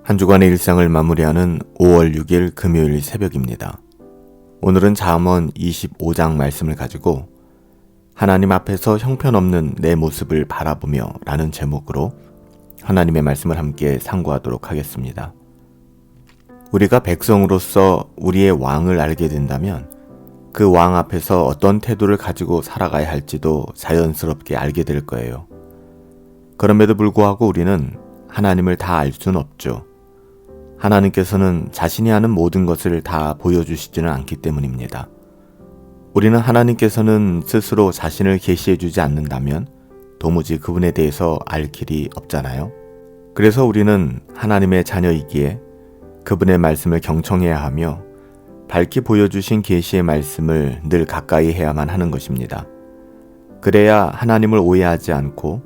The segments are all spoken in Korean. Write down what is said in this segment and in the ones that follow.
한 주간의 일상을 마무리하는 5월 6일 금요일 새벽입니다. 오늘은 잠언 25장 말씀을 가지고 하나님 앞에서 형편없는 내 모습을 바라보며 라는 제목으로 하나님의 말씀을 함께 상고하도록 하겠습니다. 우리가 백성으로서 우리의 왕을 알게 된다면 그 왕 앞에서 어떤 태도를 가지고 살아가야 할지도 자연스럽게 알게 될 거예요. 그럼에도 불구하고 우리는 하나님을 다 알 수는 없죠. 하나님께서는 자신이 아는 모든 것을 다 보여주시지는 않기 때문입니다. 우리는 하나님께서는 스스로 자신을 계시해 주지 않는다면 도무지 그분에 대해서 알 길이 없잖아요. 그래서 우리는 하나님의 자녀이기에 그분의 말씀을 경청해야 하며 밝히 보여주신 계시의 말씀을 늘 가까이 해야만 하는 것입니다. 그래야 하나님을 오해하지 않고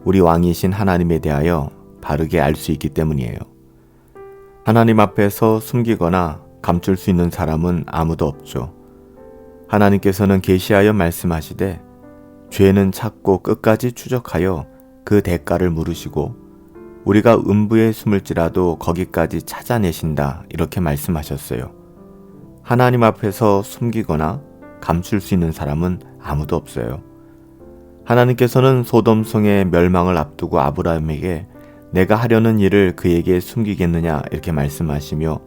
우리 왕이신 하나님에 대하여 바르게 알 수 있기 때문이에요. 하나님 앞에서 숨기거나 감출 수 있는 사람은 아무도 없죠. 하나님께서는 계시하여 말씀하시되 죄는 찾고 끝까지 추적하여 그 대가를 물으시고 우리가 음부에 숨을지라도 거기까지 찾아내신다 이렇게 말씀하셨어요. 하나님 앞에서 숨기거나 감출 수 있는 사람은 아무도 없어요. 하나님께서는 소돔성의 멸망을 앞두고 아브라함에게 내가 하려는 일을 그에게 숨기겠느냐 이렇게 말씀하시며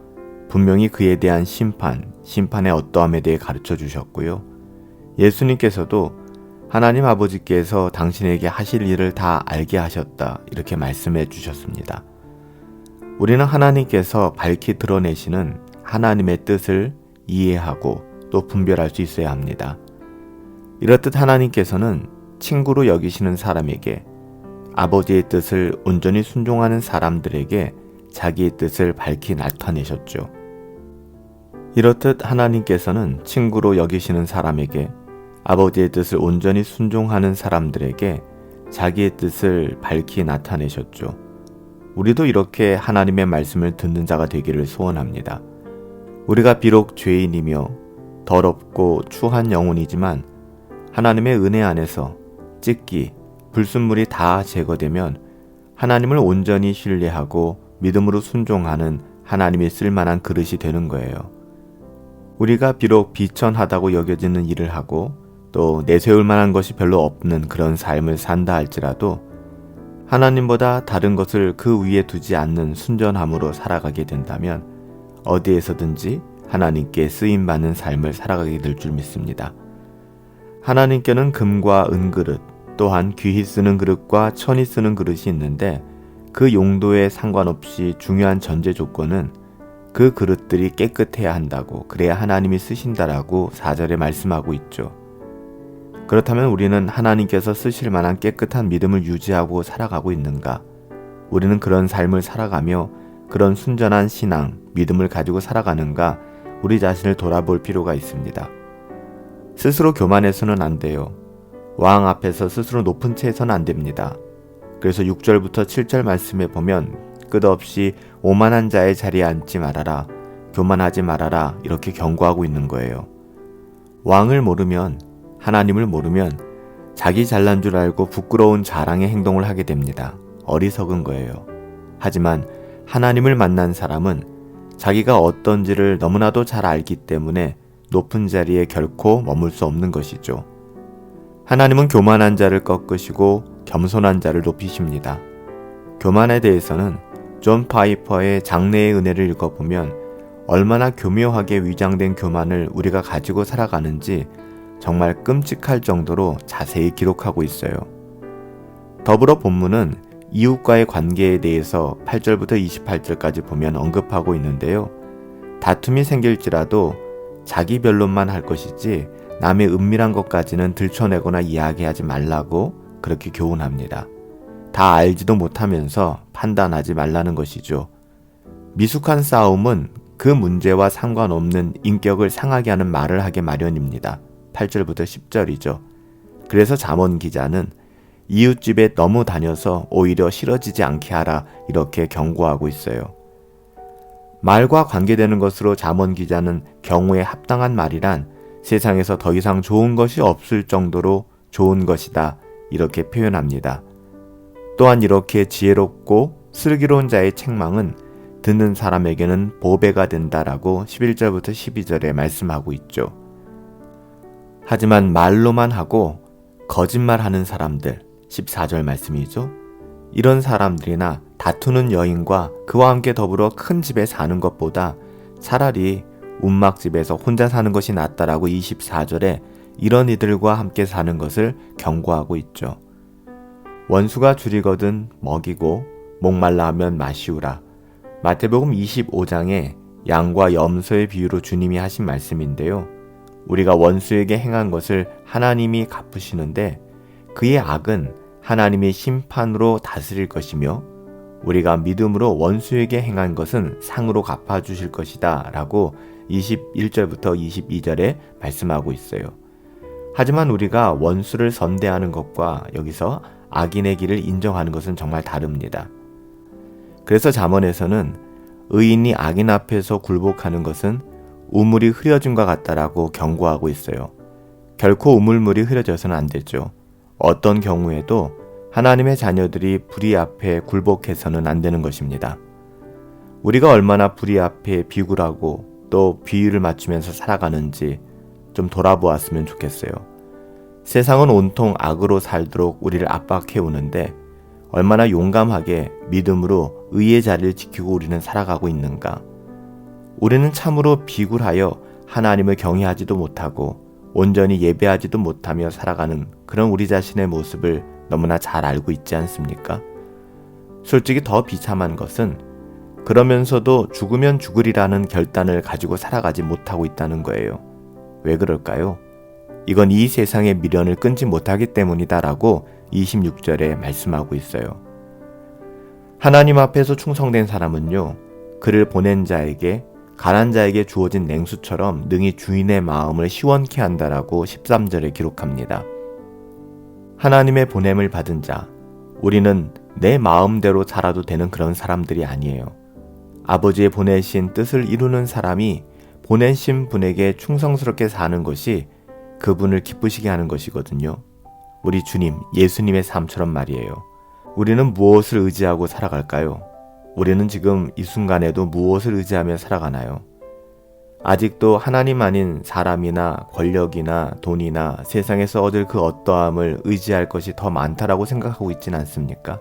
분명히 그에 대한 심판의 어떠함에 대해 가르쳐 주셨고요. 예수님께서도 하나님 아버지께서 당신에게 하실 일을 다 알게 하셨다 이렇게 말씀해 주셨습니다. 우리는 하나님께서 밝히 드러내시는 하나님의 뜻을 이해하고 또 분별할 수 있어야 합니다. 이렇듯 하나님께서는 친구로 여기시는 사람에게 아버지의 뜻을 온전히 순종하는 사람들에게 자기의 뜻을 밝히 나타내셨죠. 이렇듯 하나님께서는 친구로 여기시는 사람에게 아버지의 뜻을 온전히 순종하는 사람들에게 자기의 뜻을 밝히 나타내셨죠. 우리도 이렇게 하나님의 말씀을 듣는 자가 되기를 소원합니다. 우리가 비록 죄인이며 더럽고 추한 영혼이지만 하나님의 은혜 안에서 찢기, 불순물이 다 제거되면 하나님을 온전히 신뢰하고 믿음으로 순종하는 하나님이 쓸만한 그릇이 되는 거예요. 우리가 비록 비천하다고 여겨지는 일을 하고 또 내세울 만한 것이 별로 없는 그런 삶을 산다 할지라도 하나님보다 다른 것을 그 위에 두지 않는 순전함으로 살아가게 된다면 어디에서든지 하나님께 쓰임받는 삶을 살아가게 될 줄 믿습니다. 하나님께는 금과 은그릇 또한 귀히 쓰는 그릇과 천히 쓰는 그릇이 있는데 그 용도에 상관없이 중요한 전제 조건은 그 그릇들이 깨끗해야 한다고 그래야 하나님이 쓰신다라고 4절에 말씀하고 있죠. 그렇다면 우리는 하나님께서 쓰실 만한 깨끗한 믿음을 유지하고 살아가고 있는가? 우리는 그런 삶을 살아가며 그런 순전한 신앙, 믿음을 가지고 살아가는가? 우리 자신을 돌아볼 필요가 있습니다. 스스로 교만해서는 안 돼요. 왕 앞에서 스스로 높은 채 해서는 안 됩니다. 그래서 6절부터 7절 말씀에 보면 끝없이 오만한 자의 자리에 앉지 말아라, 교만하지 말아라 이렇게 경고하고 있는 거예요. 왕을 모르면, 하나님을 모르면 자기 잘난 줄 알고 부끄러운 자랑의 행동을 하게 됩니다. 어리석은 거예요. 하지만 하나님을 만난 사람은 자기가 어떤지를 너무나도 잘 알기 때문에 높은 자리에 결코 머물 수 없는 것이죠. 하나님은 교만한 자를 꺾으시고 겸손한 자를 높이십니다. 교만에 대해서는 존 파이퍼의 장래의 은혜를 읽어보면 얼마나 교묘하게 위장된 교만을 우리가 가지고 살아가는지 정말 끔찍할 정도로 자세히 기록하고 있어요. 더불어 본문은 이웃과의 관계에 대해서 8절부터 28절까지 보면 언급하고 있는데요. 다툼이 생길지라도 자기 변론만 할 것이지 남의 은밀한 것까지는 들춰내거나 이야기하지 말라고 그렇게 교훈합니다. 다 알지도 못하면서 판단하지 말라는 것이죠. 미숙한 싸움은 그 문제와 상관없는 인격을 상하게 하는 말을 하게 마련입니다. 8절부터 10절이죠. 그래서 잠언 기자는 이웃집에 너무 다녀서 오히려 싫어지지 않게 하라 이렇게 경고하고 있어요. 말과 관계되는 것으로 잠언 기자는 경우에 합당한 말이란 세상에서 더 이상 좋은 것이 없을 정도로 좋은 것이다 이렇게 표현합니다. 또한 이렇게 지혜롭고 슬기로운 자의 책망은 듣는 사람에게는 보배가 된다라고 11절부터 12절에 말씀하고 있죠. 하지만 말로만 하고 거짓말하는 사람들, 14절 말씀이죠. 이런 사람들이나 다투는 여인과 그와 함께 더불어 큰 집에 사는 것보다 차라리 움막집에서 혼자 사는 것이 낫다라고 24절에 이런 이들과 함께 사는 것을 경고하고 있죠. 원수가 줄이거든 먹이고 목말라 하면 마시우라. 마태복음 25장에 양과 염소의 비유로 주님이 하신 말씀인데요. 우리가 원수에게 행한 것을 하나님이 갚으시는데 그의 악은 하나님의 심판으로 다스릴 것이며 우리가 믿음으로 원수에게 행한 것은 상으로 갚아주실 것이다 라고 21절부터 22절에 말씀하고 있어요. 하지만 우리가 원수를 선대하는 것과 여기서 악인의 길을 인정하는 것은 정말 다릅니다. 그래서 잠언에서는 의인이 악인 앞에서 굴복하는 것은 우물이 흐려짐과 같다라고 경고하고 있어요. 결코 우물물이 흐려져서는 안 되죠. 어떤 경우에도 하나님의 자녀들이 불의 앞에 굴복해서는 안 되는 것입니다. 우리가 얼마나 불의 앞에 비굴하고 또 비유를 맞추면서 살아가는지 좀 돌아보았으면 좋겠어요. 세상은 온통 악으로 살도록 우리를 압박해오는데 얼마나 용감하게 믿음으로 의의 자리를 지키고 우리는 살아가고 있는가. 우리는 참으로 비굴하여 하나님을 경외하지도 못하고 온전히 예배하지도 못하며 살아가는 그런 우리 자신의 모습을 너무나 잘 알고 있지 않습니까? 솔직히 더 비참한 것은 그러면서도 죽으면 죽으리라는 결단을 가지고 살아가지 못하고 있다는 거예요. 왜 그럴까요? 이건 이 세상의 미련을 끊지 못하기 때문이다라고 26절에 말씀하고 있어요. 하나님 앞에서 충성된 사람은요, 그를 보낸 자에게 가난 자에게 주어진 냉수처럼 능히 주인의 마음을 시원케 한다라고 13절에 기록합니다. 하나님의 보냄을 받은 자, 우리는 내 마음대로 살아도 되는 그런 사람들이 아니에요. 아버지의 보내신 뜻을 이루는 사람이 보내신 분에게 충성스럽게 사는 것이 그분을 기쁘시게 하는 것이거든요. 우리 주님, 예수님의 삶처럼 말이에요. 우리는 무엇을 의지하고 살아갈까요? 우리는 지금 이 순간에도 무엇을 의지하며 살아가나요? 아직도 하나님 아닌 사람이나 권력이나 돈이나 세상에서 얻을 그 어떠함을 의지할 것이 더 많다라고 생각하고 있진 않습니까?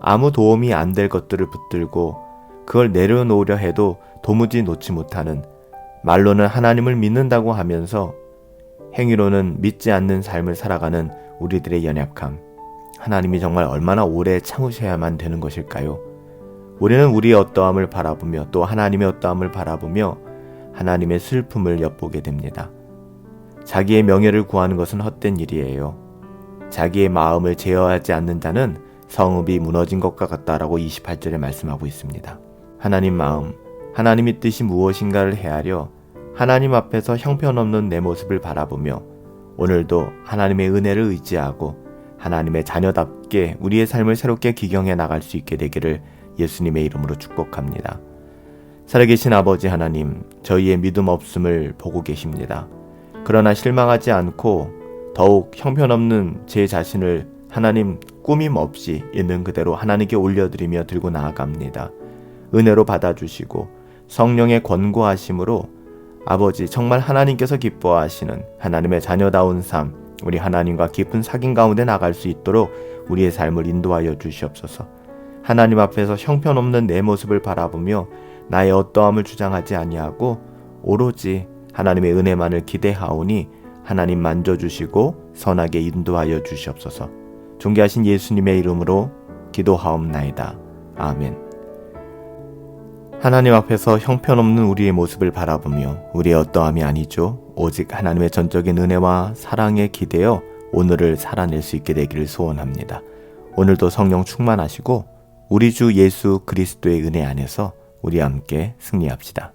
아무 도움이 안 될 것들을 붙들고 그걸 내려놓으려 해도 도무지 놓지 못하는, 말로는 하나님을 믿는다고 하면서 행위로는 믿지 않는 삶을 살아가는 우리들의 연약함, 하나님이 정말 얼마나 오래 참으셔야만 되는 것일까요? 우리는 우리의 어떠함을 바라보며 또 하나님의 어떠함을 바라보며 하나님의 슬픔을 엿보게 됩니다. 자기의 명예를 구하는 것은 헛된 일이에요. 자기의 마음을 제어하지 않는 자는 성읍이 무너진 것과 같다라고 28절에 말씀하고 있습니다. 하나님 마음, 하나님의 뜻이 무엇인가를 헤아려 하나님 앞에서 형편없는 내 모습을 바라보며 오늘도 하나님의 은혜를 의지하고 하나님의 자녀답게 우리의 삶을 새롭게 기경해 나갈 수 있게 되기를 예수님의 이름으로 축복합니다. 살아계신 아버지 하나님, 저희의 믿음 없음을 보고 계십니다. 그러나 실망하지 않고 더욱 형편없는 제 자신을 하나님 꾸밈 없이 있는 그대로 하나님께 올려드리며 들고 나아갑니다. 은혜로 받아주시고 성령의 권고하심으로 아버지, 정말 하나님께서 기뻐하시는 하나님의 자녀다운 삶, 우리 하나님과 깊은 사귐 가운데 나갈 수 있도록 우리의 삶을 인도하여 주시옵소서. 하나님 앞에서 형편없는 내 모습을 바라보며 나의 어떠함을 주장하지 아니하고 오로지 하나님의 은혜만을 기대하오니 하나님 만져주시고 선하게 인도하여 주시옵소서. 존귀하신 예수님의 이름으로 기도하옵나이다. 아멘. 하나님 앞에서 형편없는 우리의 모습을 바라보며 우리의 어떠함이 아니죠. 오직 하나님의 전적인 은혜와 사랑에 기대어 오늘을 살아낼 수 있게 되기를 소원합니다. 오늘도 성령 충만하시고 우리 주 예수 그리스도의 은혜 안에서 우리 함께 승리합시다.